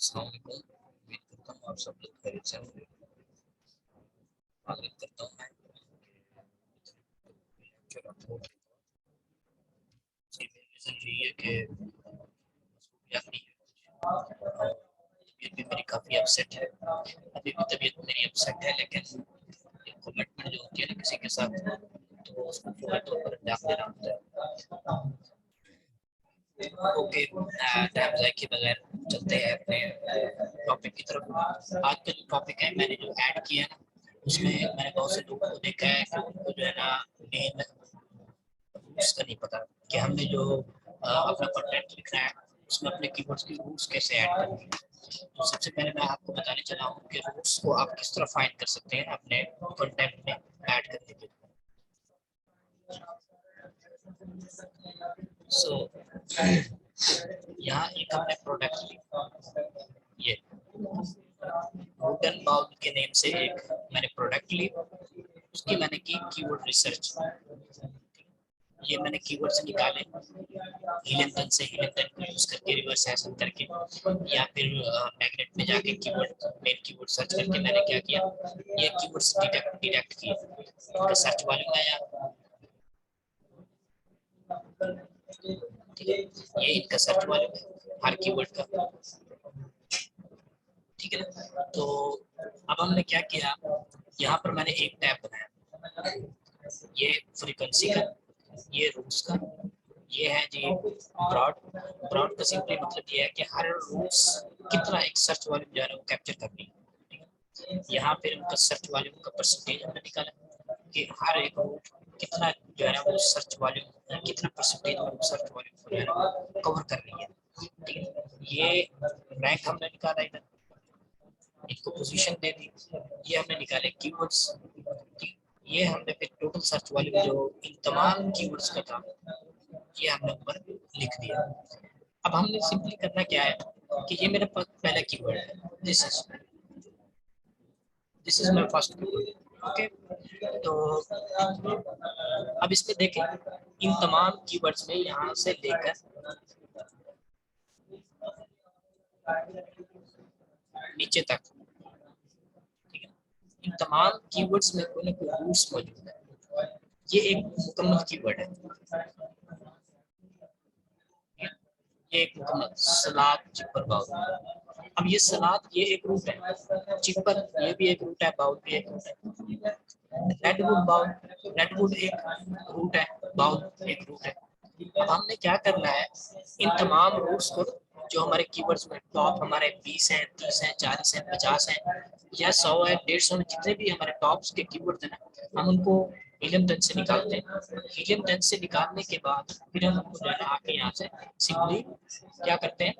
अस्सलाम वालेकुम। उम्मीद करता हूँ आप सब लोग खैरियत से होंगे। स्वागत करता हूँ मैं जी, मेरी रीज़न यही है कि मसरूफियत नहीं है और तबीयत भी मेरी काफ़ी अपसेट है। अभी भी तबीयत मेरी अपसेट है, लेकिन एक कमिटमेंट जो होती है ना किसी के साथ, तो उसको पूरे तौर पर अंजाम देना होता है। ओके, टाइम ज़ाया किए बगैर चलते हैं अपने टॉपिक की तरफ। आज का जो टॉपिक है, मैंने जो ऐड किया है ना, उसमें मैंने बहुत से लोगों को देखा है कि उनको जो है ना मेन रूट्स का नहीं पता कि हमने जो अपना कंटेंट लिखना है उसमें अपने कीवर्ड्स की रूट्स कैसे ऐड करनी है। तो सबसे पहले मैं आपको बताने चला हूँ कि रूट्स को आप किस तरह फाइंड कर सकते हैं अपने कंटेंट में ऐड करने के लिए। सो यहाँ एक हमने प्रोडक्ट ली, ये वुडन बाउल के नेम से एक मैंने प्रोडक्ट ली, उसकी मैंने की कीवर्ड रिसर्च। ये मैंने कीवर्ड्स निकाले हीलिंगटन से, हीलिंगटन को यूज करके रिवर्स एसन करके, या फिर मैग्नेट में जाके कीवर्ड मेन कीवर्ड सर्च करके मैंने क्या किया, ये कीवर्ड्स डिटेक्ट किए, इनका सर्च वॉल्यूम आया, ठीक है, ये इनका सर्च वॉल्यूम है हर कीवर्ड का, ठीक है ना। तो अब हमने क्या किया, यहाँ पर मैंने एक टैब बनाया, ये फ्रीक्वेंसी का, ये रूट्स का, ये है जी ब्रॉड। ब्रॉड का सिंपली मतलब ये है कि हर रूट्स कितना एक सर्च वॉल्यूम जो है ना वो कैप्चर करनी है। यहाँ पे उनका सर्च वॉल्यूम का परसेंटेज हमने निकाला कि हर एक रूट कितना जो है ना वो सर्च वॉल्यूम, कितना परसेंटेज में सर्च वॉल्यूम को जो है ना कवर कर रही है, ठीक है। ये रैंक हमने निकाला इधर, इनको पोजीशन दे दी, ये हमने निकाले कीवर्ड्स, ये हमने फिर टोटल सर्च वॉल्यूम जो इन तमाम कीवर्ड्स का था ये हमने ऊपर लिख दिया। अब हमने सिंपली करना क्या है कि ये मेरा पहला कीवर्ड है, this is my first keyword, okay. तो अब इसमें देखें, इन तमाम कीवर्ड्स में यहाँ से लेकर नीचे तक, ठीक है, इन तमाम कीवर्ड्स में कोई ना कोई रूट्स मौजूद है। ये एक मुकम्मल कीवर्ड है, ये एक मुकम्मल सलाद चिपर बाउल। अब ये सलाद ये एक रूट है, चिपर ये भी एक रूट है, बाउल भी एक रूट है। रेडवुड बाउल, रेडवुड एक रूट है, बाउल एक रूट है। अब हमने क्या करना है, इन तमाम रूट्स को जो हमारे कीवर्ड्स में टॉप हमारे 20 हैं, 30 हैं, 40 हैं, 50 हैं या 100 है, 150 में जितने भी हमारे टॉप्स के कीवर्ड है ना, हम उनको हीलियम 10 से निकालते हैं। हीलियम 10 से निकालने के बाद फिर हम उनको जो है आके यहाँ से सिंपली क्या करते हैं,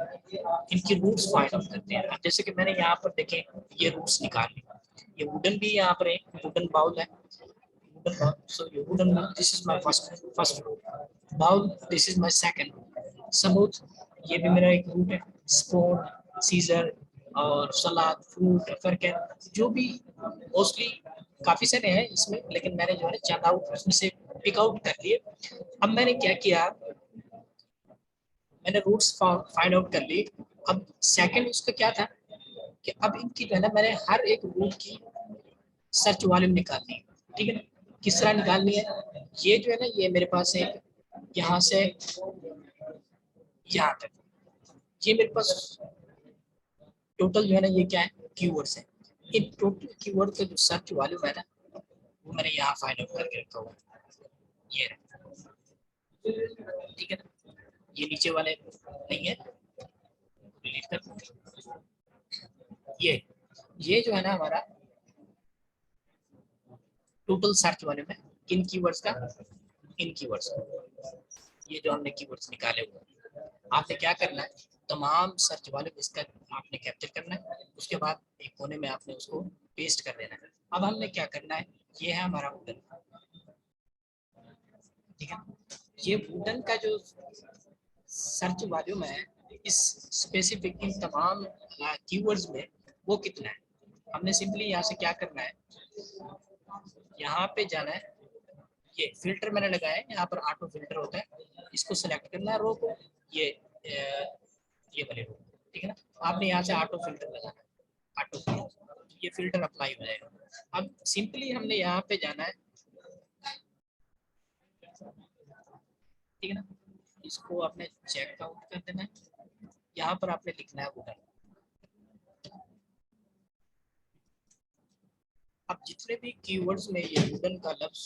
इनकी रूट्स फाइंड आउट करते हैं। अब जैसे कि मैंने यहाँ पर देखें ये रूट्स निकाल ली, ये वुडन भी यहाँ पर एक वुडन बाउल है, so you wouldn't know, this is my first route bowl, this is my second route smooth, ये भी मेरा एक रूट है, स्पून, सीजर और सलाद, फ्रूट, फरकन, जो भी मोस्टली काफी सारे हैं इसमें, लेकिन मैंने जो है चंद आउट उसमें से पिक आउट कर लिए। अब मैंने क्या किया, मैंने रूट्स फाइंड आउट कर ली। अब सेकंड उसका क्या था कि अब इनकी जो है ना मैंने हर एक रूट की सर्च वॉल्यूम निकालनी है, ठीक है ना। किस तरह निकालनी है, ये जो है ना ये मेरे पास है यहाँ से यहाँ तक, ये मेरे पास टोटल जो है ना ये क्या है कीवर्ड्स है। इन टोटल कीवर्ड का जो सर्च वॉल्यूम है ना वो मैंने यहाँ फाइंड आउट करके रखा हुआ है, ये ठीक है ना। ये नीचे वाले नहीं है, डिलीट कर, ये जो है ना हमारा टोटल सर्च वॉल्यूम है, किन कीवर्ड्स का, इन कीवर्ड्स का, ये जो हमने कीवर्ड्स निकाले हुए, आपने क्या करना है, तमाम सर्च वॉल्यूम इसका आपने कैप्चर करना है, उसके बाद एक कोने में आपने उसको पेस्ट कर देना है। अब हमने क्या करना है, ये है हमारा वुडन, ठीक है। ये वुडन का जो सर्च वॉल्यूम है इस स्पेसिफिक इन तमाम कीवर्ड्स में वो कितना है, हमने सिंपली यहाँ से क्या करना है, यहाँ पे जाना है, ये फिल्टर मैंने लगाया है, यहाँ पर ऑटो फिल्टर होता है, इसको सिलेक्ट करना है रो को, ये वाले रो, ठीक है ना। आपने यहाँ से ऑटो फिल्टर लगाना है, ऑटो फिल्टर, ये फिल्टर अप्लाई हो जाएगा। अब सिंपली हमने यहाँ पे जाना है, ठीक है ना, इसको आपने चेक आउट कर देना है, यहाँ पर आपने लिखना है वुडन। अब जितने भी कीवर्ड्स में ये वुडन का लफ्ज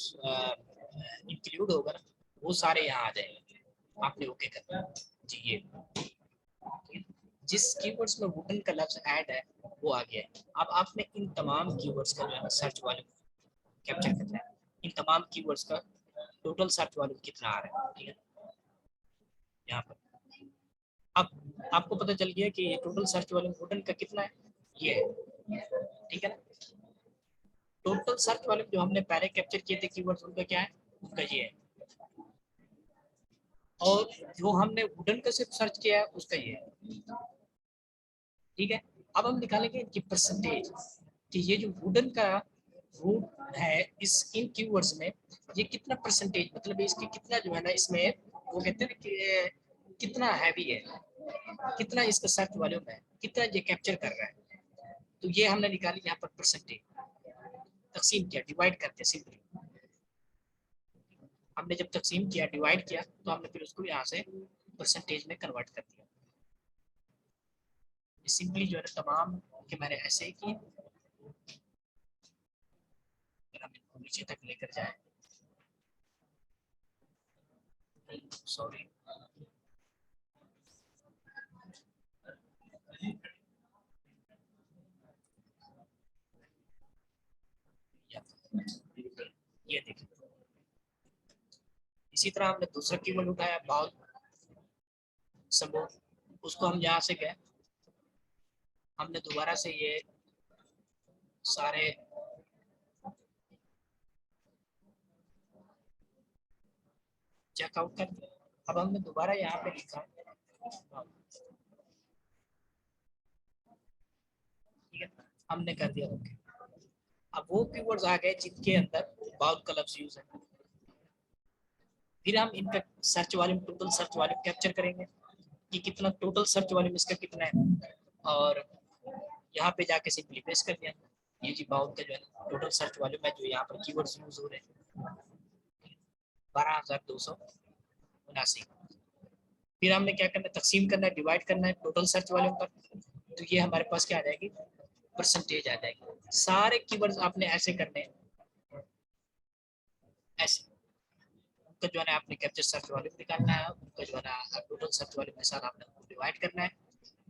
इंक्लूड होगा ना, वो सारे यहाँ आ जाएंगे, आपने ओके करना है जी। ये जिस कीवर्ड्स में वुडन का लफ्ज ऐड है वो आ गया है। अब आपने इन तमाम कीवर्ड्स का जो है ना सर्च वॉल्यूम कैप्चर करना है, इन तमाम कीवर्ड्स का टोटल सर्च वॉल्यूम कितना आ रहा है, ठीक है, यहाँ पर। अब आपको पता चल गया कि ये टोटल सर्च वॉल्यूम वुडन का कितना है, ये है, ठीक है ना। टोटल सर्च वॉल्यूम जो हमने पहले कैप्चर किए थे कीवर्ड्स, उनका क्या है, उनका ये है। और जो हमने वुडन का सिर्फ सर्च किया है उसका ये है, ठीक है। अब हम निकालेंगे इनकी परसेंटेज कि ये जो वुडन का रूट है इस इन कीवर्ड्स में ये कितना परसेंटेज, मतलब इसकी कितना जो है ना इसमें वो कहते हैं ना कि कितना हैवी है, कितना इसका सर्च वॉल्यूम है, कितना ये कैप्चर कर रहा है। तो ये हमने निकाली यहाँ पर परसेंटेज, तकसीम किया, डिवाइड करते सिंपली। हमने जब तकसीम किया, डिवाइड किया, तो हमने फिर उसको यहाँ से परसेंटेज में कन्वर्ट कर दिया। सिंपली जो है तमाम के मैंने ऐसे ही किए, हम इनको नीचे तक लेकर जाए, सॉरी, ये देखिए। इसी तरह हमने दूसरा कीवर्ड उठाया बाउल समूह, उसको हम यहाँ से गए, हमने दोबारा से ये सारे चेकआउट कर दिया। अब हमने दोबारा यहाँ पे लिखा, ठीक है, हमने कर दिया ओके। अब वो कीवर्ड्स आ गए जिनके अंदर बाउल का लफ्ज यूज है, फिर हम इनका search volume, total search volume capture करेंगे कि कितना टोटल सर्च वॉल्यूम इसका कितना है, और यहाँ पे जाके सिंपली पेश कर दिया। ये जी बाउल का जो है टोटल सर्च वॉल्यूम है जो यहाँ पर कीवर्ड्स यूज हो रहे हैं 12,279। फिर हमने क्या करना है, तकसीम करना है, डिवाइड करना है टोटल सर्च वॉल्यूम पर, तो ये हमारे पास क्या आ जाएगी, परसेंटेज आ जाएगी। सारे कीवर्ड्स आपने ऐसे करने हैं, ऐसे उनका जो है ना आपने कैप्चर सर्च वॉल्यूम निकालना है, उनका जो है ना टोटल सर्च वॉल्यूम के साथ आपने उनको डिवाइड करना है।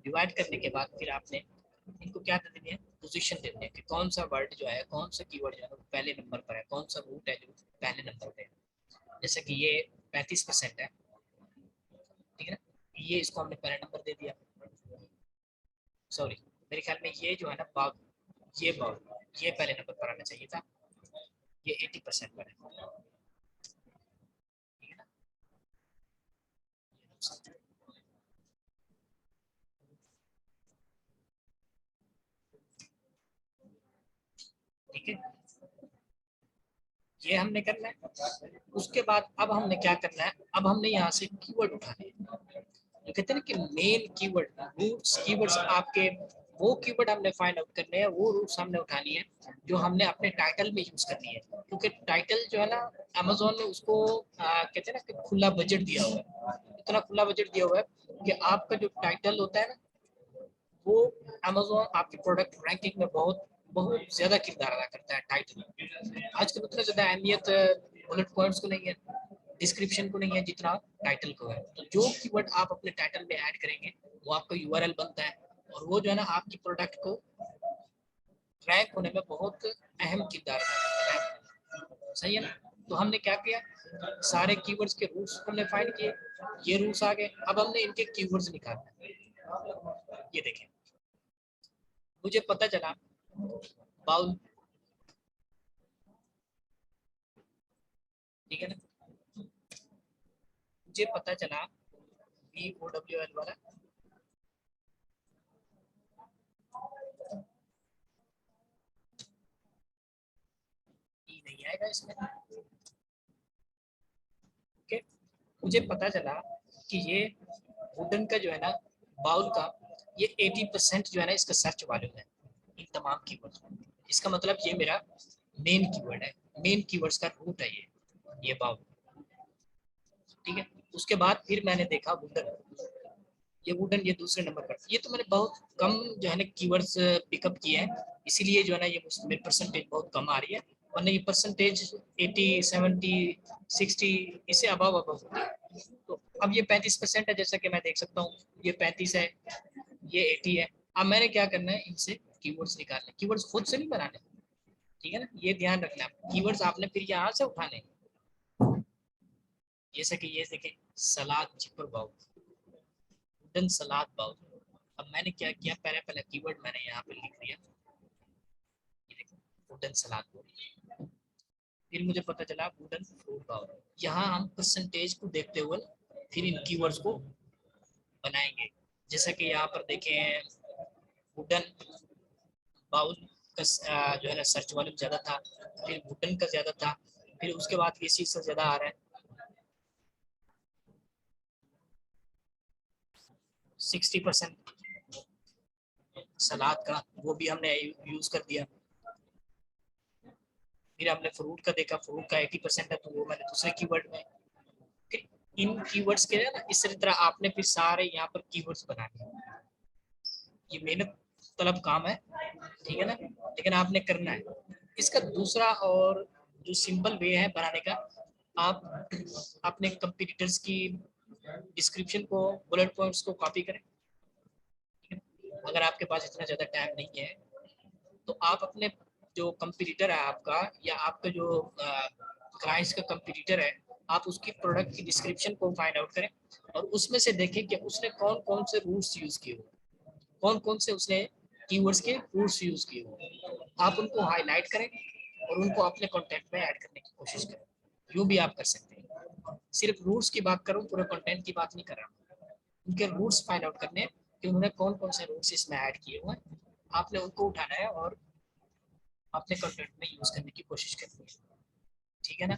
डिवाइड करने के बाद फिर आपने इनको क्या दे देनी है, पोजीशन दे देनी है कि कौन सा वर्ड जो है, कौन सा कीवर्ड जो है वो पहले नंबर पर है, कौन सा रूट है जो पहले नंबर पे है। जैसे कि ये 35% है, ठीक है ना, ये इसको हमने पहले नंबर दे दिया, सॉरी मेरे ख्याल में ये जो है ना बाग, ये बाग ये पहले नंबर पर आना चाहिए था, ये 80% पर है, ठीक है ना। ठीक है, ये हमने करना है। उसके बाद अब हमने क्या करना है, अब हमने यहाँ से कीवर्ड उठाने हैं, जो कहते हैं ना कि मेन कीवर्ड रूट्स, कीवर्ड्स आपके वो कीवर्ड हमने फाइंड आउट करने हैं, वो रूट्स हमने उठानी है जो हमने अपने टाइटल में यूज करनी है। क्योंकि टाइटल जो है ना अमेजोन ने उसको कहते हैं ना कि खुला बजट दिया हुआ है, इतना खुला बजट दिया हुआ है कि आपका जो टाइटल होता है ना वो अमेजोन आपके प्रोडक्ट रैंकिंग में बहुत बहुत ज्यादा किरदार अदा करता है टाइटल। आजकल उतना ज्यादा अहमियत बुलेट पॉइंट्स को नहीं है, डिस्क्रिप्शन को नहीं है जितना टाइटल को है। तो जो कीवर्ड आप अपने टाइटल में ऐड करेंगे वो आपका यूआरएल बनता है, और वो जो है ना आपकी प्रोडक्ट को रैंक होने में बहुत अहम किरदार अदा करता है, सही है ना। तो हमने क्या किया, सारे कीवर्ड्स के रूट्स हमने फाइंड किए, ये रूट्स आ गए। अब हमने इनके कीवर्ड्स निकाले, ये देखें, मुझे पता चला बाउल, ठीक है ना, मुझे पता चला BOWL वाला, ई नहीं आएगा इसमें, ओके। मुझे पता चला कि ये वुडन का जो है ना बाउल का ये 80% जो है ना इसका सर्च वॉल्यूम है इन तमाम कीवर्ड्स में। इसका मतलब ये मेरा मेन कीवर्ड है, मेन कीवर्ड्स का रूट है ये अबाउट, ठीक है। उसके बाद फिर मैंने देखा वुडन, ये वुडन ये दूसरे नंबर पर, ये तो मैंने बहुत कम जो है ना कीवर्ड्स पिकअप किए हैं, इसीलिए जो है ना ये मेरी परसेंटेज बहुत कम आ रही है, वरना ये परसेंटेज 80 70 60 इससे अबव होती है। तो अब ये 35% है, जैसा कि मैं देख सकता हूँ ये 35 है, ये 80 है। अब मैंने क्या करना है, इनसे कीवर्ड्स निकालने, कीवर्ड्स खुद से नहीं बनाने, ठीक है ना, ये ध्यान रखना है। कीवर्ड्स आपने फिर यहाँ से उठाने, जैसे कि ये देखें सलाद जिपर बाउल, वुडन सलाद बाउल। अब मैंने क्या किया, पहले पहले कीवर्ड मैंने यहाँ पे लिख दिया, ये देखो वुडन सलाद बाउल। फिर मुझे पता चला वुडन फ्रूट बाउल। यहाँ हम परसेंटेज को देखते हुए फिर इन कीवर्ड्स को बनाएंगे। जैसा कि यहाँ पर देखें वुडन बाउल का जो है ना सर्च वॉल्यूम ज्यादा था, फिर वुडन का ज्यादा था, फिर उसके बाद किस चीज से ज्यादा आ रहा है 60% सलाद का, वो भी हमने यूज कर दिया। फिर हमने फ्रूट का देखा, फ्रूट का 80% है, तो वो मैंने दूसरे कीवर्ड में। फिर इन कीवर्ड्स के ना इस तरह आपने फिर सारे यहाँ पर कीवर्ड्स बनाने, ये मेहनत तलब काम है, ठीक है ना, लेकिन आपने करना है। इसका दूसरा और जो सिंपल वे है बनाने का, आप अपने कंपटीटर्स की डिस्क्रिप्शन को, बुलेट पॉइंट्स को कॉपी करें। अगर आपके पास इतना ज़्यादा टाइम नहीं है तो आप अपने जो कंपटीटर है आपका, या आपका जो क्लाइंट्स का कंपटीटर है, आप उसकी प्रोडक्ट की डिस्क्रिप्शन को फाइंड आउट करें और उसमें से देखें कि उसने कौन कौन से रूट्स यूज़ किए हुए, कौन कौन से उसने कीवर्ड्स के रूट्स यूज़ किए हुए, आप उनको हाईलाइट करें और उनको अपने कंटेंट में ऐड करने की कोशिश करें। यूँ भी आप कर सकते हैं। सिर्फ रूट्स की बात करूँ, पूरे कंटेंट की बात नहीं कर रहा, उनके रूट्स फाइंड आउट करने कि उन्होंने कौन कौन से रूट्स इसमें ऐड किए हुए हैं, आपने उनको उठाना है और अपने कंटेंट में यूज करने की कोशिश करनी है, ठीक है ना।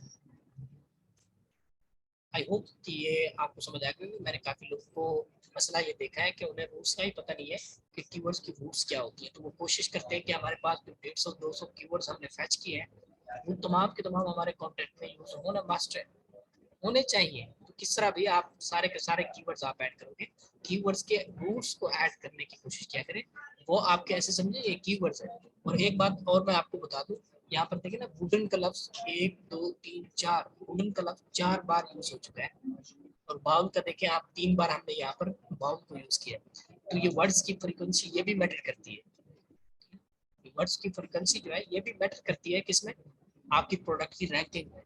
आई होप कि ये आपको समझ आ गया। मैंने काफी लोगों को मसला ये देखा है कि उन्हें रूट्स का ही पता नहीं है कि कीवर्ड्स की रूट्स क्या होती है, तो वो कोशिश करते हैं कि हमारे पास जो 150-200 कीवर्ड्स हमने फैच किए हैं वो तमाम के तमाम हमारे कंटेंट में यूज होना मस्ट है, होने चाहिए। तो किस तरह भी आप सारे के सारे कीवर्ड्स आप ऐड करोगे, कीवर्ड्स के रूट्स को ऐड करने की कोशिश किया करें, वो आपके ऐसे समझे ये कीवर्ड्स है। और एक बात और मैं आपको बता दूं, यहाँ पर देखिए ना वुडन का लफ्ज 1 2 3 4, वुडन का लफ्ज 4 बार यूज हो चुका है, और बाउल का देखिए आप 3 बार हमने यहाँ पर बाउल को यूज किया। तो ये वर्ड्स की फ्रीक्वेंसी ये भी मैटर करती है, वर्ड्स की फ्रीक्वेंसी जो है ये भी मैटर करती है किसमें, आपकी प्रोडक्ट की रैंकिंग में,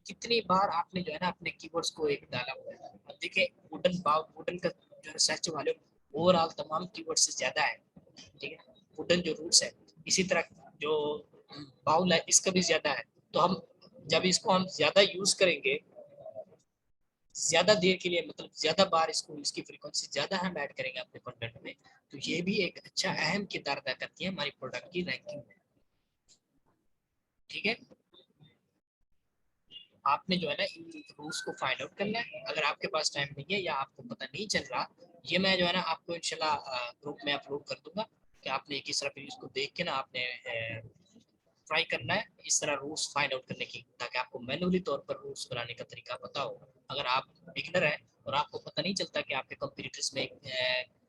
कितनी बार आपने जो है ना अपने कीवर्ड्स को एक डाला हुआ है। अब देखिए वुडन बाउल, वुडन का जो है सर्च वॉल्यूम ओवरऑल तमाम कीवर्ड से ज्यादा है, ठीक है। वुडन जो रूट्स है, इसी तरह जो बाउल है इसका भी ज्यादा है। तो हम जब इसको हम ज्यादा यूज करेंगे, ज्यादा देर के लिए, मतलब ज्यादा बार इसको, इसकी फ्रीक्वेंसी ज्यादा हम ऐड करेंगे अपने कंटेंट में, तो ये भी एक अच्छा अहम किरदार अदा करती है हमारी प्रोडक्ट की रैंकिंग में, ठीक है। आपने जो है ना इन रूल्स को फाइंड आउट करना है। अगर आपके पास टाइम नहीं है या आपको पता नहीं चल रहा, ये मैं जो है ना आपको इंशाल्लाह ग्रुप में अपलोड कर दूंगा कि आपने किस तरह फिर इसको देख के ना आपने ट्राई करना है इस तरह रूल्स फाइंड आउट करने की, ताकि आपको मैनुअली तौर पर रूल्स बनाने का तरीका पता हो। अगर आप बिगिनर है और आपको पता नहीं चलता कि आपके कंपटीटर्स में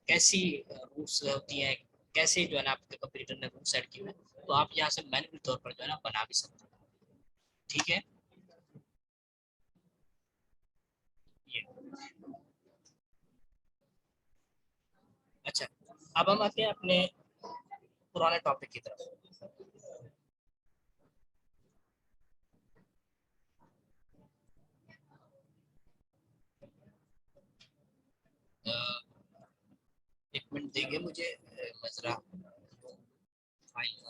कैसी रूल्स होती हैं, कैसे जो है ना आपके कंपटीटर ने रूल्स सेट किए हुए हैं, तो आप यहाँ से मैनुअली तौर पर जो है ना बना भी सकते हैं, ठीक है। ये अच्छा, अब हम आते हैं अपने पुराने टॉपिक की तरफ। एक मिनट देंगे मुझे, मजरा फाइल।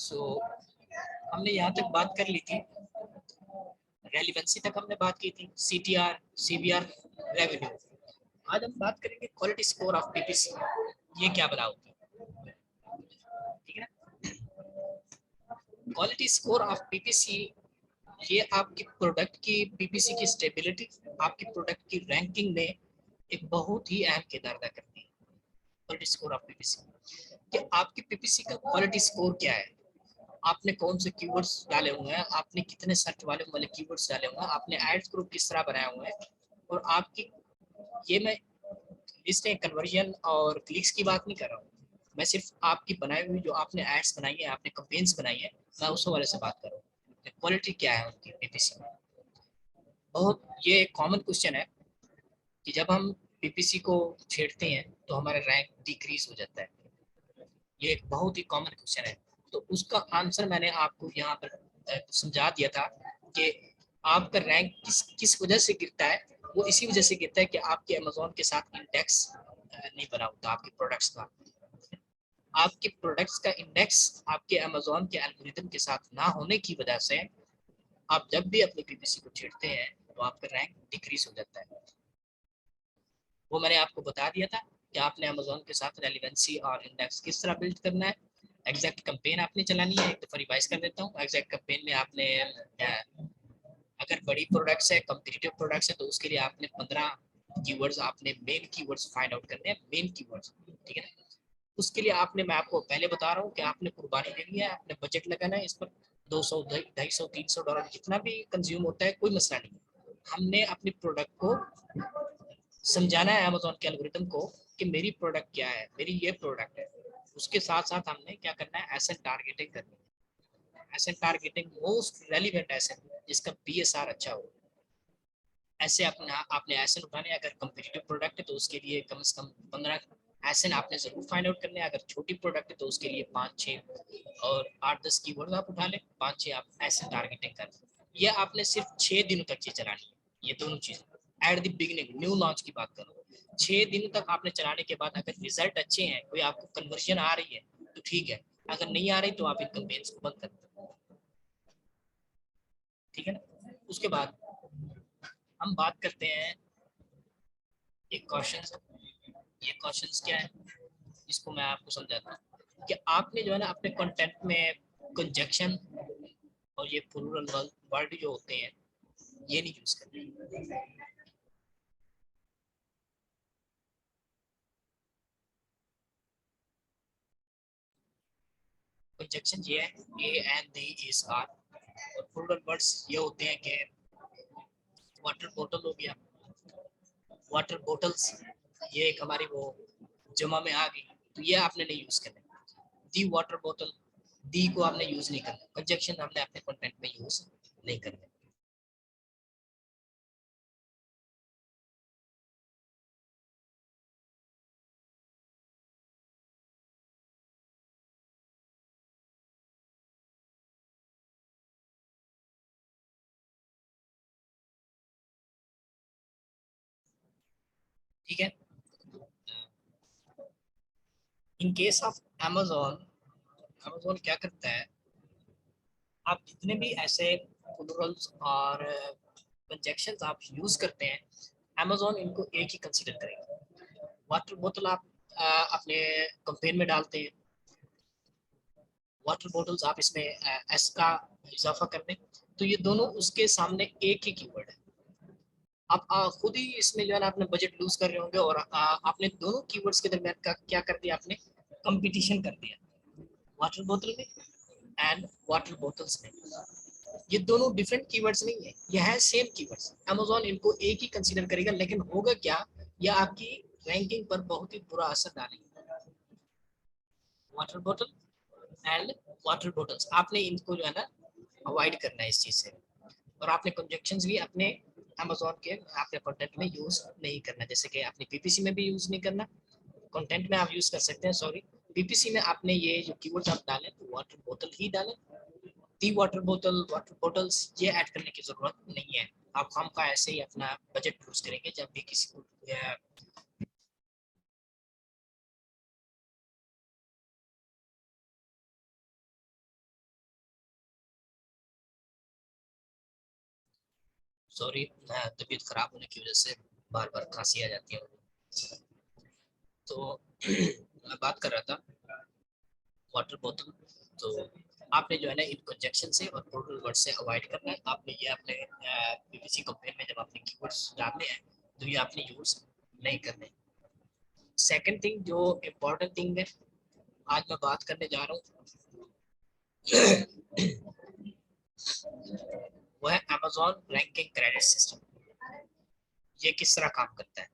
सो हमने यहाँ तक बात कर ली थी, रेलिवेंसी तक हमने बात की थी, सीटीआर, सीबीआर, रेवेन्यू। आज हम बात करेंगे क्वालिटी स्कोर ऑफ पीपीसी, ये क्या बता होती है, ठीक है ना। क्वालिटी स्कोर ऑफ पीपीसी ये आपकी प्रोडक्ट की, पीपीसी की स्टेबिलिटी, आपकी प्रोडक्ट की रैंकिंग में एक बहुत ही अहम किरदार अदा करती है। क्वालिटी स्कोर ऑफ पीपीसी कि आपकी पीपीसी का क्वालिटी स्कोर क्या है, आपने कौन से कीवर्ड्स डाले हुए हैं, आपने कितने सर्च वाले वाले कीवर्ड्स डाले हुए हैं, आपने एड्स ग्रुप किस तरह बनाए हुए हैं, और आपकी, ये मैं इसमें कन्वर्जन और क्लिक्स की बात नहीं कर रहा हूँ, मैं सिर्फ आपकी बनाई हुई जो आपने एड्स बनाई है, आपने कैंपेन्स बनाई है, मैं उस वाले से बात कर रहा हूँ। क्वालिटी क्या है उनकी पीपीसी में। बहुत ये एक कॉमन क्वेश्चन है कि जब हम पीपीसी को छेड़ते हैं तो हमारा रैंक डिक्रीज हो जाता है। ये एक बहुत ही कॉमन क्वेश्चन है। तो उसका आंसर मैंने आपको यहाँ पर समझा दिया था कि आपका रैंक किस किस वजह से गिरता है। वो इसी वजह से गिरता है कि आपके अमेजोन के साथ इंडेक्स नहीं बना होता आपके प्रोडक्ट्स का। आपके प्रोडक्ट्स का इंडेक्स आपके अमेजोन के एल्गोरिथम के साथ ना होने की वजह से आप जब भी अपनी पीपीसी को छेड़ते हैं तो आपका रैंक डिक्रीज हो जाता है। वो मैंने आपको बता दिया था कि आपने अमेजोन के साथ रेलिवेंसी और इंडेक्स किस तरह बिल्ड करना है। एग्जैक्ट कैंपेन आपने चलानी है, एक दफा रिवाइज कर देता हूँ। एग्जैक्ट कैंपेन में आपने अगर बड़ी प्रोडक्ट्स है, कॉम्पिटिटिव प्रोडक्ट्स है, तो उसके लिए आपने 15 कीवर्ड्स, आपने मेन कीवर्ड्स फाइंड आउट करने हैं, मेन कीवर्ड्स, ठीक है ना। उसके लिए आपने, मैं आपको पहले बता रहा हूँ कि आपने कुर्बानी देनी है, आपने बजट लगाना है इस पर। 200, 250, $300 जितना भी कंज्यूम होता है कोई मसला नहीं। हमने अपनी प्रोडक्ट को समझाना है अमेजोन के एल्गोरिथम को कि मेरी प्रोडक्ट क्या है, मेरी ये प्रोडक्ट है। उसके साथ साथ हमने क्या करना है, एसेट टारगेटिंग करनी है। Asset targeting most relevant asset जिसका पीएसआर अच्छा हो, ऐसे अपने आपने एसेट उठाने। अगर कंपटीटिव प्रोडक्ट है तो उसके लिए कम से कम 15 एसेट आपने जरूर फाइंड आउट करने हैं। अगर छोटी प्रोडक्ट है तो उसके लिए 5-6 और 8-10 कीवर्ड आप उठा लें, 5-6 आप एसेट टारगेटिंग कर। ये आपने सिर्फ 6 दिनों तक ये चलानी है, ये दोनों चीजें। At the beginning new launch की बात करो, 6 दिन तक आपने चलाने के बाद अगर रिजल्ट अच्छे हैं, कोई आपको कन्वर्जन आ रही है तो ठीक है, अगर नहीं आ रही तो आप इन कैंपेन्स को बंद कर दो, ठीक है ना। उसके बाद हम बात करते हैं एक क्वेश्चन। ये क्वेश्चंस क्या है, इसको मैं आपको समझाता हूँ कि आपने जो है ना अपने कंटेंट में कंजक्शन और ये प्लूरल वर्ड जो होते हैं ये नहीं यूज करते। कंजक्शन ये है a and the is are, और प्लूरल वर्ड्स ये होते हैं कि वाटर बोतल हो गया, वाटर बोटल्स, ये एक हमारी वो जमा में आ गई, तो ये आपने नहीं यूज करना। दी वाटर बोतल, दी को आपने यूज नहीं करना, कंजक्शन हमने अपने कंटेंट में यूज नहीं करना। ठीक है। In case of Amazon, Amazon क्या करता है, आप जितने भी ऐसे प्लूरल्स और कंजक्शंस आप यूज करते हैं, अमेजोन इनको एक ही कंसीडर करेगा। वाटर बोतल आप अपने कंपेन में डालते हैं, वाटर बोटल्स आप इसमें एस का इजाफा कर दें, तो ये दोनों उसके सामने एक ही कीवर्ड है। आप खुद ही इसमें जो है ना अपने बजट लूज कर रहे होंगे, और आपने दोनों कीवर्ड्स के दरमियान का क्या कर दिया, आपने कंपटीशन कर दिया, वाटर बोतल में एंड वाटर बोटल्स में। ये दोनों डिफरेंट कीवर्ड्स नहीं है, ये है सेम कीवर्ड्स। अमेजोन इनको एक ही कंसीडर करेगा, लेकिन होगा क्या, ये आपकी रैंकिंग पर बहुत ही बुरा असर डालेगा। वाटर बोतल एंड वाटर बोटल्स, आपने इनको जो है ना अवॉइड करना है इस चीज से। और आपने कंजक्शंस भी अपने अमेजोन के अपने कंटेंट में यूज नहीं करना, जैसे कि अपनी पीपीसी में भी यूज नहीं करना। कंटेंट में आप यूज कर सकते हैं, सॉरी, पीपीसी में आपने ये जो कीवर्ड्स आप डालें तो वाटर बोतल ही डालें। दी वाटर बोतल, वाटर बोटल्स ये ऐड करने की जरूरत नहीं है। आप हम का ऐसे ही अपना बजट यूज करेंगे जब भी किसी को सॉरी, तबीयत खराब होने की वजह से बार बार खांसी आ जाती है। तो मैं बात कर रहा था वाटर बोतल। तो आपने जो है ना इनको इंजेक्शन से और टोटल वर्ड से अवॉइड करना है। आपने ये अपने पीपीसी कंपेन में जब आपने कीवर्ड्स डालने हैं तो ये आपने यूज नहीं करने। सेकंड थिंग जो इम्पोर्टेंट थिंग है आज मैं बात करने जा रहा हूँ वो है Amazon रैंकिंग क्रेडिट सिस्टम। ये किस तरह काम करता है।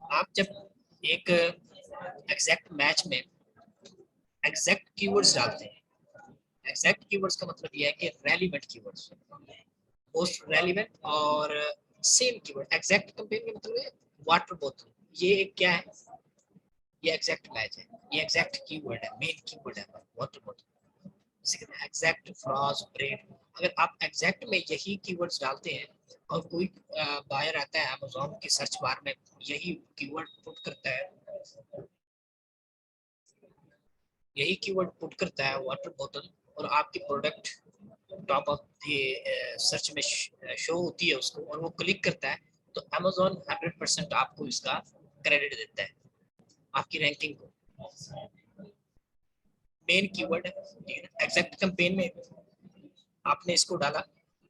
आप जब एक एग्जैक्ट मैच में एग्जैक्ट कीवर्ड्स डालते हैं, एग्जैक्ट कीवर्ड्स का मतलब यह है कि रेलिवेंट कीवर्ड्स, मोस्ट रेलिवेंट और सेम कीवर्ड। एग्जैक्ट कंपेयर का मतलब है वाटर बोतल, ये एक क्या है, ये एग्जैक्ट मैच है, ये एग्जैक्ट कीवर्ड है, मेन कीवर्ड है वाटर बोतल। एग्जैक्ट फ्रॉज ब्रेड, अगर आप एग्जैक्ट में यही कीवर्ड्स डालते हैं और कोई बायर आता है अमेज़न की सर्च बार में यही कीवर्ड पुट करता है, यही कीवर्ड पुट करता है वाटर बोतल, और आपकी product top of the search में शो होती है उसको और वो क्लिक करता है, तो अमेज़न 100% आपको इसका क्रेडिट देता है आपकी रैंकिंग को। मेन कीवर्ड है एग्जैक्ट कैंपेन में आपने इसको डाला,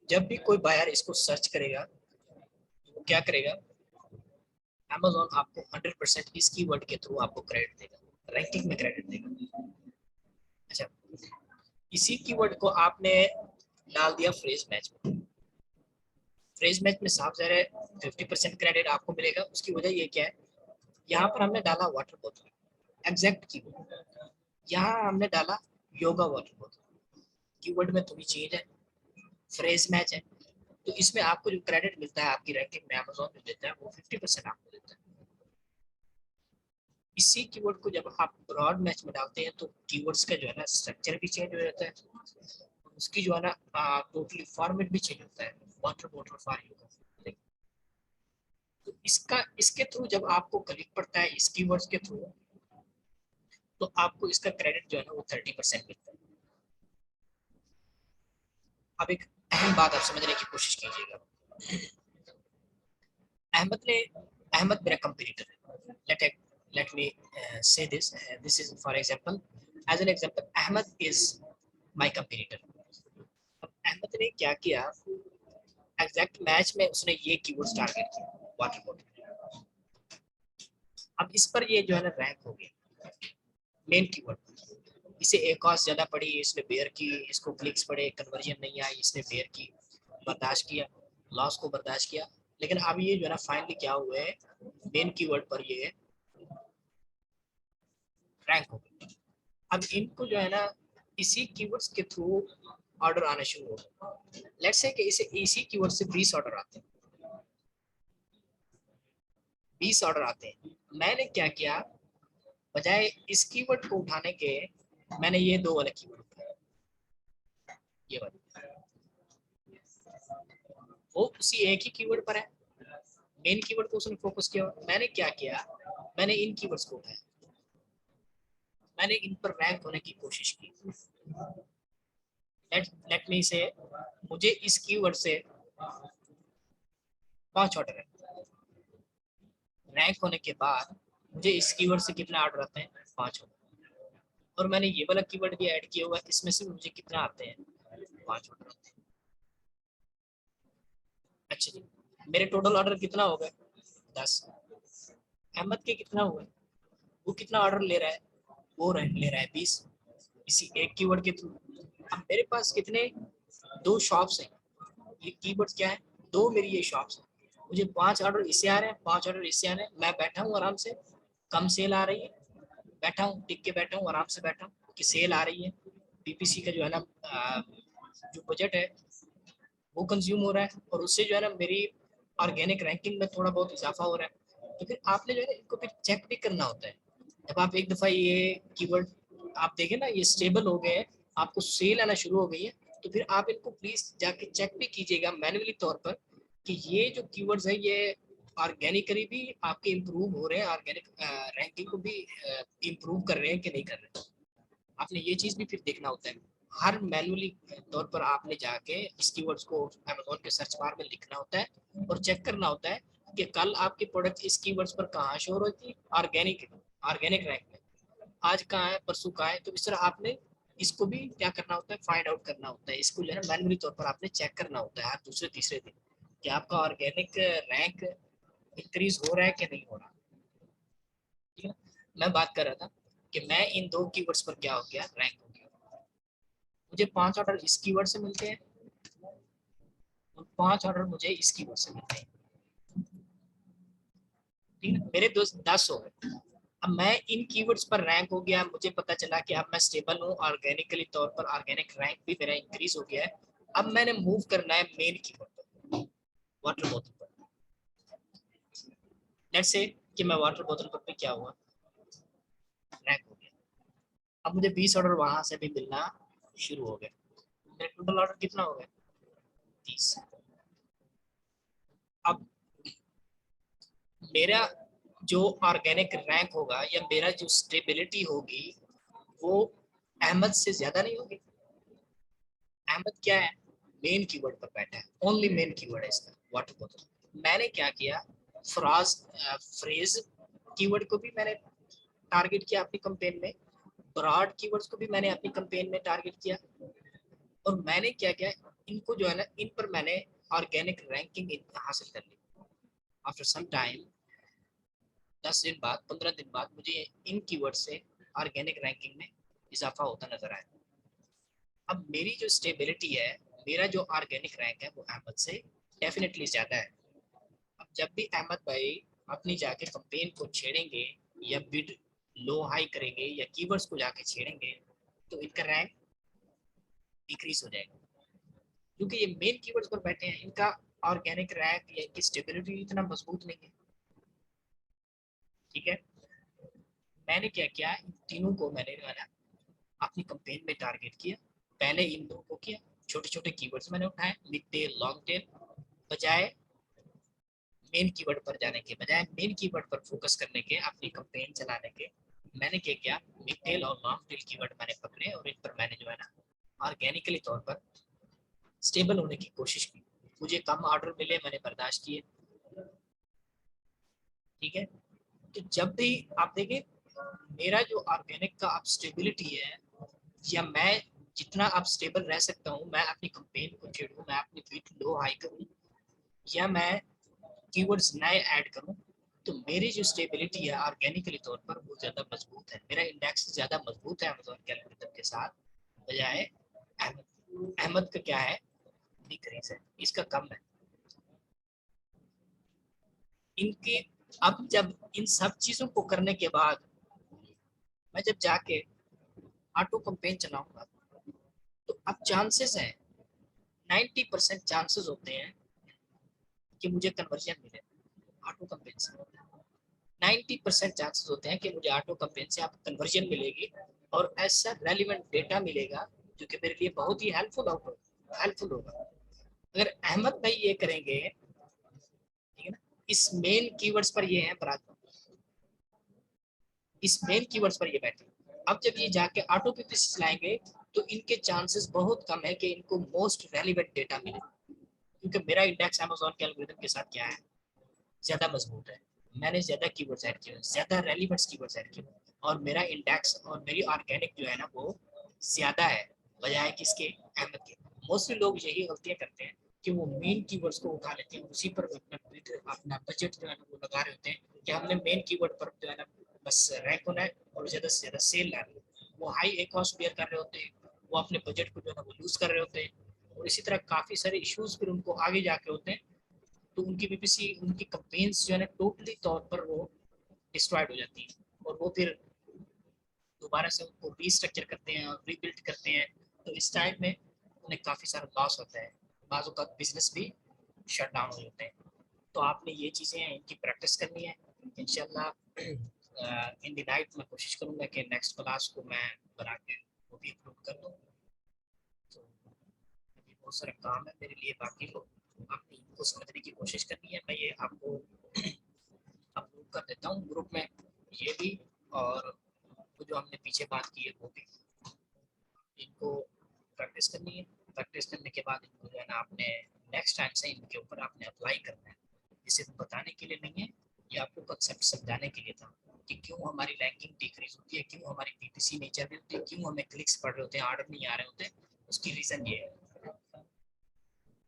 जब भी कोई बायर इसको सर्च करेगा तो वो क्या करेगा, अमेज़न आपको 100% इस कीवर्ड के थ्रू आपको क्रेडिट देगा, रैंकिंग में क्रेडिट देगा। अच्छा, इसी कीवर्ड को आपने डाल दिया फ्रेज मैच में, फ्रेज मैच में साफ ज़ाहिर है 50% क्रेडिट आपको मिलेगा। उसकी वजह ये क्या है, यहाँ पर हमने डाला वाटर बोतल एग्जैक्ट कीवर्ड, यहाँ हमने डाला योगा वाटर बोतल, कीवर्ड में थोड़ी चेंज है, फ्रेज मैच है, तो इसमें आपको जो क्रेडिट मिलता है आपकी रैंकिंग में अमेज़न जो देता है वो 50% आपको देता है। इसी कीवर्ड को जब आप ब्रॉड मैच में डालते हैं तो कीवर्ड्स का जो है ना स्ट्रक्चर भी चेंज हो जाता है, उसकी जो है ना टोटली फॉर्मेट भी चेंज होता है, वाटर बॉटल फॉर यू। तो इसका इसके थ्रू जब आपको क्लिक पड़ता है इस कीवर्ड्स के थ्रू, तो आपको इसका क्रेडिट जो है ना वो 30% मिलता है। अब एक अहम बात आप समझने की कोशिश कीजिएगा। अहमद ने अहमद मेरा कंपटीटर है, let me say this, this is for example, as an example Ahmed is my competitor। अब अहमद ने क्या किया, एग्जैक्ट मैच में उसने ये कीवर्ड्स टारगेट किया वाटर बॉटल, अब इस पर ये जो है ना रैंक हो गया मेन कीवर्ड, इसे ए कॉस्ट ज्यादा पड़ी, इसने बेयर की, इसको क्लिक्स पड़े, कन्वर्जन नहीं आई, इसने बेयर की, बर्दाश्त किया, लॉस को बर्दाश्त किया, लेकिन अब ये जो है ना फाइनली क्या हुआ है, मेन कीवर्ड पर ये रैंक हो गई। अब इनको जो है ना इसी कीवर्ड्स के थ्रू ऑर्डर आना शुरू हो गए। लेट्स से कि इसे इसी कीवर्ड से 20 ऑर्डर आते हैं, 20 ऑर्डर आते हैं, मैंने क्या किया, बजाय इस कीवर्ड को उठाने के मैंने ये दो वाले कीवर्ड उठाए, ये वाले, वो उसी एक ही कीवर्ड पर है, मेन कीवर्ड को उसने फोकस किया। मैंने क्या किया, मैंने इन कीवर्ड्स को उठाया, मैंने इन पर रैंक होने की कोशिश की। लेट मी से मुझे इस कीवर्ड से 5 ऑर्डर है, रैंक होने के बाद मुझे इस कीवर्ड से कितना ऑर्डर आते हैं, 5 ऑर्डर, और मैंने ये वाला कीवर्ड भी ऐड किया हुआ है, इसमें से मुझे कितना आते हैं, 5 ऑर्डर आते हैं। अच्छा जी, मेरे टोटल ऑर्डर कितना हो गए, 10। अहमद के कितना हुआ, वो कितना ऑर्डर ले रहा है, वो ले रहा है 20, इसी एक कीवर्ड के थ्रू। अब मेरे पास कितने, 2 शॉप्स हैं, ये कीवर्ड्स क्या है, 2 मेरी ये शॉप्स हैं, मुझे 5 ऑर्डर इससे आ रहे हैं, 5 ऑर्डर इससे आ रहे हैं, मैं बैठा हूँ आराम से, कम सेल आ रही है, बैठा हूँ टिक के बैठा हूँ आराम से बैठा हूँ कि सेल आ रही है, पीपीसी का जो है ना जो बजट है वो कंज्यूम हो रहा है, और उससे जो है ना मेरी ऑर्गेनिक रैंकिंग में थोड़ा बहुत इजाफा हो रहा है। तो फिर आपने जो है ना इनको फिर चेक भी करना होता है। जब आप एक दफ़ा ये कीवर्ड आप देखें ना ये स्टेबल हो गए हैं, आपको सेल आना शुरू हो गई है, तो फिर आप इनको प्लीज जाके चेक भी कीजिएगा मैन्युअली तौर पर कि ये जो कीवर्ड्स है ये ऑर्गेनिकली भी आपके इम्प्रूव हो रहे हैं, ऑर्गेनिक रैंकिंग को भी इम्प्रूव कर रहे हैं कि नहीं कर रहे हैं। आपने ये चीज भी फिर देखना होता है। हर मैनुअली तौर पर आपने जाके इस कीवर्ड्स को अमेज़न के सर्च बार में लिखना होता है और चेक करना होता है कि कल आपकी प्रोडक्ट इस कीवर्ड्स पर कहाँ शो हो रही थी, ऑर्गेनिक ऑर्गेनिक रैंक में, आज कहाँ है, परसों कहाँ है। तो इस तरह आपने इसको भी क्या करना होता है, फाइंड आउट करना होता है। इसको जो है मैनुअली तौर पर आपने चेक करना होता है हर दूसरे तीसरे दिन कि आपका ऑर्गेनिक रैंक इंक्रीज हो रहा है कि नहीं हो रहा। ठीक है ना। मैं बात कर रहा था कि मैं इन दो कीवर्ड्स पर क्या हो गया, रैंक हो गया। मुझे 5 ऑर्डर इस कीवर्ड से मिलते हैं और 5 ऑर्डर मुझे इस कीवर्ड से मिलते हैं। ठीक है, मेरे दोस्त 10 हो गए। अब मैं इन कीवर्ड्स पर रैंक हो गया, मुझे पता चला कि अब मैं स्टेबल हूँ, ऑर्गेनिकली तौर पर ऑर्गेनिक रैंक भी मेरा इंक्रीज हो गया है। अब मैंने मूव करना है मेन कीवर्ड पर, वाटर बोतल पर। लेट्स से कि मैं वाटर बोतल पर पे क्या हुआ, रैंक हो गया। अब मुझे 20 ऑर्डर वहां से भी मिलना शुरू हो गए। मेरे टोटल ऑर्डर कितना हो गया, 30। अब मेरा जो ऑर्गेनिक रैंक होगा या मेरा जो स्टेबिलिटी होगी वो अहमद से ज्यादा नहीं होगी। अहमद क्या है, मेन कीवर्ड पर बैठा है, ओनली मेन कीवर्ड है इसका, वाटर बोतल। मैंने क्या किया, फ्राज फ्रेज कीवर्ड को भी मैंने टारगेट किया अपनी कंपेन में, ब्रॉड कीवर्ड्स को भी मैंने अपनी कंपेन में टारगेट किया। और मैंने क्या किया, इनको जो है ना, इन पर मैंने ऑर्गेनिक रैंकिंग हासिल कर ली। आफ्टर सम टाइम, 10 दिन बाद, 15 दिन बाद, मुझे इन कीवर्ड से ऑर्गेनिक रैंकिंग में इजाफा होता नजर आया। अब मेरी जो स्टेबिलिटी है, मेरा जो ऑर्गेनिक रैंक है वो अहमद से डेफिनेटली ज्यादा है। अब जब भी अहमद भाई अपनी जाके कंपेन को छेड़ेंगे या बिड लो हाई करेंगे या कीवर्ड्स को जाके छेड़ेंगे तो इनका रैंक डिक्रीज हो जाएगा, क्योंकि ये मेन कीवर्ड्स पर बैठे हैं। इनका ऑर्गेनिक रैंक या इनकी स्टेबिलिटी इतना मजबूत नहीं है। ठीक है, मैंने क्या किया, इन तीनों को मैंने अपनी कंपेन में टारगेट किया। पहले इन दो को किया, छोटे छोटे कीवर्ड्स मैंने उठाए, मिड टेल लॉन्ग टेल, बजाय मेन कीवर्ड पर जाने के, बजाय मेन कीवर्ड पर फोकस करने के, अपनी कंपेन चलाने के, मैंने क्या किया, मिड टेल और लॉन्ग टेल कीवर्ड मैंने पकड़े और इन पर मैंने जो है ना ऑर्गेनिकली तौर पर स्टेबल होने की कोशिश की। मुझे कम ऑर्डर मिले, मैंने बर्दाश्त किए। ठीक है, तो जब भी आप देखें, मेरा जो ऑर्गेनिक का आप स्टेबिलिटी है, या मैं जितना आप स्टेबल रह सकता हूँ, मैं अपनी कंपेन को छेड़ूं, मैं अपनी बीट लो हाई करूँ, या मैं कीवर्ड्स नए ऐड करूं, तो मेरी जो स्टेबिलिटी है ऑर्गेनिकली तौर पर वो ज्यादा मजबूत है, मेरा इंडेक्स ज्यादा मजबूत है अमेज़न के एल्गोरिथम के साथ, बजाय अहमद। अहमद का क्या है, डिक्रीज है, इसका कम है। इनके, अब जब इन सब चीजों को करने के बाद मैं जब जाके ऑटो कंपेन चलाऊंगा तो अब चांसेस है, 90% चांसेस होते हैं कि मुझे कन्वर्जन मिले ऑटो कंपेन से। 90% चांसेस होते हैं कि मुझे ऑटो कंपेन से आप कन्वर्जन मिलेगी और ऐसा रेलिवेंट डेटा मिलेगा जो कि मेरे लिए बहुत ही हेल्पफुल होगा। अगर अहमद भाई ये करेंगे, ठीक है ना, इस मेन कीवर्ड्स पर ये है बराबर, इस मेन कीवर्ड्स पर ये बैठे, अब जब ये जाके ऑटो पे चलाएंगे तो इनके चांसेस बहुत कम है कि इनको मोस्ट रेलिवेंट डेटा मिले, क्योंकि मेरा इंडेक्स अमेज़न के एल्गोरिथम के साथ क्या है, ज्यादा मजबूत है। मैंने ज्यादा कीवर्ड्स ऐड किए, ज्यादा रेलिवेंट कीवर्ड्स ऐड किए, और मेरा इंडेक्स और मेरी ऑर्गेनिक जो है ना वो ज्यादा है, बजाय किसके, अहमद के। मोस्टली लोग यही गलतियां करते हैं कि वो मेन कीवर्ड्स को उठा लेते हैं, उसी पर अपना अपना बजट जो है ना वो लगा रहे होते हैं कि हमने मेन कीवर्ड पर जो है ना बस रैंक होना है और ज्यादा से ज्यादा सेल लानी है। वो हाई ए कॉस्ट बेयर कर रहे होते हैं, वो अपने बजट को जो है ना वो लूज कर रहे होते हैं, और इसी तरह काफी सारे इश्यूज फिर उनको आगे जाके होते हैं। तो उनकी बीपीसी, उनकी कंपेन्स जो है ना टोटली तौर पर वो डिस्ट्रॉयड हो जाती है, और वो फिर दोबारा से उनको रीस्ट्रक्चर करते हैं और रीबिल्ड करते हैं। तो इस टाइम में उन्हें काफ़ी सारा लॉस होता है, बाज़ों का बिजनेस भी शट डाउन हो जाते हैं। तो आपने ये चीज़ें इनकी प्रैक्टिस करनी है इंशाल्लाह। इन द नाइट मैं कोशिश करूँगा कि नेक्स्ट क्लास को मैं बना के वो भी अपलोड कर दूँ। तो अभी बहुत सारा काम है मेरे लिए, बाकी को आपने इनको समझने की कोशिश करनी है। मैं ये आपको कर देता हूँ ग्रुप में, ये भी और जो हमने पीछे बात की है वो भी। इनको प्रैक्टिस करनी है, प्रैक्टिस करने के बाद इनको जो है ना आपने नेक्स्ट टाइम से इनके ऊपर आपने अप्लाई करना है। इसे बताने के लिए नहीं है, ये आपको कंसेप्ट समझाने के लिए था कि क्यों हमारी रैंकिंग डिक्रीज होती है, क्यों हमारी पीपीसी नेचर में होती है, क्यों हमें क्लिक्स पड़ रहे होते हैं, ऑर्डर नहीं आ रहे होते। उसकी रीजन ये है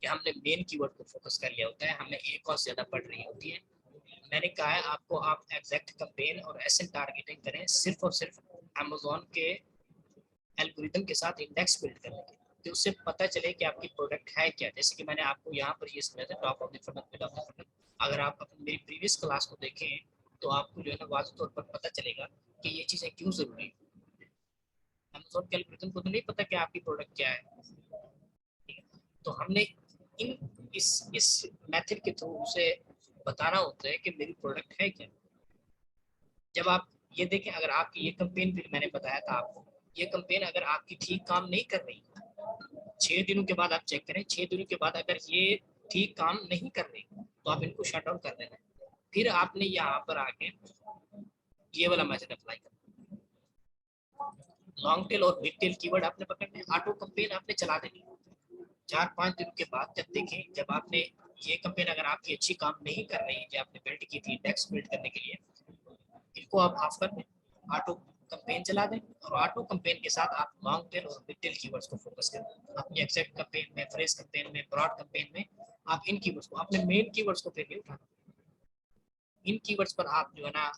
कि हमने मेन कीवर्ड को फोकस कर लिया होता है, हमें एक और ज्यादा पड़ रही होती है। मैंने कहा है आपको, आप एग्जैक्ट कैंपेन और एसएन टारगेटिंग करें सिर्फ और सिर्फ अमेजोन के एल्गोरिथम के साथ इंडेक्स बिल्ड करने के, तो उससे पता चले कि आपकी प्रोडक्ट है क्या। जैसे कि मैंने आपको यहाँ पर ये समझा था top of the funnel, mid of the funnel. अगर आप अपनी मेरी प्रीवियस क्लास को देखें तो आपको जो है ना वाज़ेह तौर पर पता चलेगा कि ये चीज़ें क्यों ज़रूरी है। अमेजोन के एल्गोरिथम को तो नहीं पता कि आपकी प्रोडक्ट क्या है, ठीक है? तो हमने इस मेथड के थ्रू उसे बताना होता है कि मेरी प्रोडक्ट है क्या। जब आप ये देखें, अगर आपकी ये कंपेन फिर मैंने बताया था आपको, ये कंपेन अगर आपकी ठीक काम नहीं कर रही, 6 दिनों के बाद आप चेक करें, 6 दिनों के बाद अगर ये ठीक काम नहीं कर रही तो आप इनको शट डाउन कर देना। फिर आपने यहाँ पर आके ये वाला मैसेज अप्लाई करना। लॉन्ग टेल और मिड टेल कीवर्ड आपने पकड़ने, ऑटो कंपेन आपने चला देनी। 4-5 दिनों के बाद जब देखें, जब आपने ये कंपेन अगर आपकी अच्छी काम नहीं कर रही है, जो आपने बिल्ड की थी इंडेक्स बिल्ड करने के लिए, इनको आप ऑफ कर दें, ऑटो कंपेन चला दें, और ऑटो कंपेन के साथ आप लॉन्ग टेल और मिड टेल कीवर्ड्स को फोकस करें। अपनी एक्सेप्ट कंपेन में, फ्रेज कंपेन में, ब्रॉड कंपेन में आप इन कीवर्ड्स को, अपने मेन कीवर्ड्स को फिर नहीं उठाना, इन कीवर्ड्स पर आप जो है ना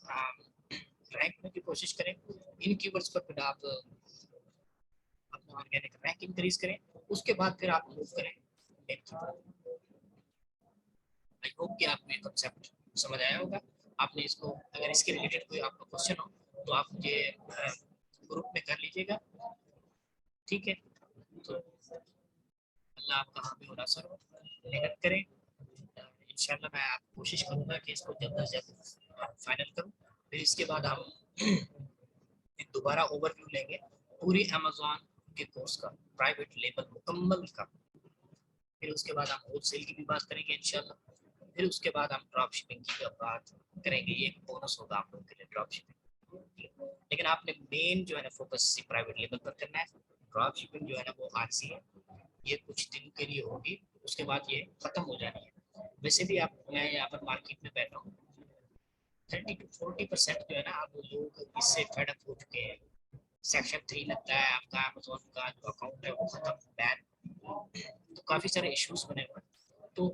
रैंक करने की कोशिश करें। इन कीवर्ड्स पर फिर आप अपना ऑर्गेनिक रैंक इंक्रीज करें, उसके बाद फिर आप मूव करें मेन कीवर्ड। आई होप कि आपको ये कंसेप्ट समझ आया होगा। आपने इसको, अगर इसके रिलेटेड कोई आपका क्वेश्चन हो तो आप मुझे ग्रुप में कर लीजिएगा, ठीक है? तो अल्लाह आपका हामी और नासर हो, मेहनत करें। इंशाल्लाह मैं आप कोशिश करूँगा कि इसको जल्द से जल्द फाइनल करूँ। फिर इसके बाद हम एक दोबारा ओवरव्यू लेंगे पूरी अमेजोन के कोर्स का, प्राइवेट लेबल मुकम्मल का। फिर उसके बाद हम होलसेल की भी बात करेंगे इंशाल्लाह। फिर उसके बाद हम ड्रॉप शिपिंग की बात करेंगे, ये एक बोनस होगा आप लोगों के लिए ड्रॉप शिपिंग। लेकिन आपने मेन जो है ना फोकस प्राइवेट लेवल पर करना है। ड्रॉप शिपिंग जो है ना वो आरसी है, ये कुछ दिन के लिए होगी, उसके बाद ये खत्म हो जानी है। वैसे भी आप, मैं यहाँ पर मार्केट में बैठा हूँ, 30 to 40% जो है ना आप लोग इससे फेड अप हो चुके हैं। सेक्शन 3 लगता है आपका अमेजोन का जो अकाउंट है वो खत्म, बैन, तो काफी सारे इश्यूज बने हुए हैं। तो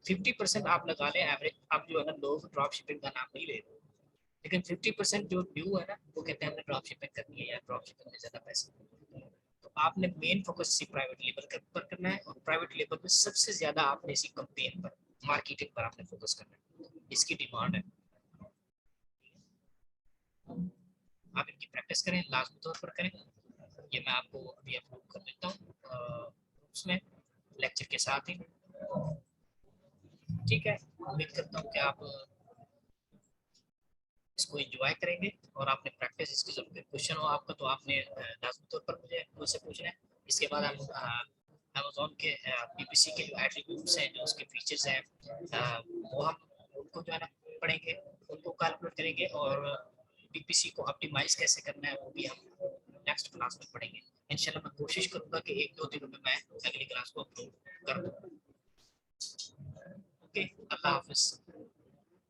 50% आप लगा लें एवरेज। आप जो है ना लोग ड्रॉप शिपिंग का नाम नहीं ले रहे, लेकिन 50% जो ड्यू है ना वो कहते हैं हमने ड्रॉप शिपिंग करनी है या ड्रॉप शिपिंग में ज्यादा पैसे। तो आपने मेन फोकस इसी प्राइवेट लेवल पर करना है, और प्राइवेट लेवल में सबसे ज्यादा आपने इसी कंपेन पर, मार्केटिंग पर आपने फोकस करना है, इसकी डिमांड है। आप इनकी प्रैक्टिस करें, लाजमी तौर पर करें। ये मैं आपको अभी अपलोड कर देता हूँ उसमें लेक्चर के साथ ही, ठीक है? उम्मीद करता हूँ कि आप इसको एंजॉय करेंगे और आपने प्रैक्टिस इसकी जरूर। क्वेश्चन हो आपका तो आपने लाजमी तौर पर मुझसे पूछना है। इसके बाद हम अमेजोन के पीपीसी के जो एट्रीब्यूट्स हैं, जो उसके फीचर्स हैं, वो हम उनको जो है ना पढ़ेंगे, उनको कैलकुलेट करेंगे, और पीपीसी को ऑप्टिमाइज कैसे करना है वो भी हम नेक्स्ट क्लास में पढ़ेंगे। इंशाल्लाह मैं कोशिश करूंगा कि 1-2 दिनों में मैं अगली क्लास को अपलोड कर दूँ। ओके, अल्लाह हाफिज़।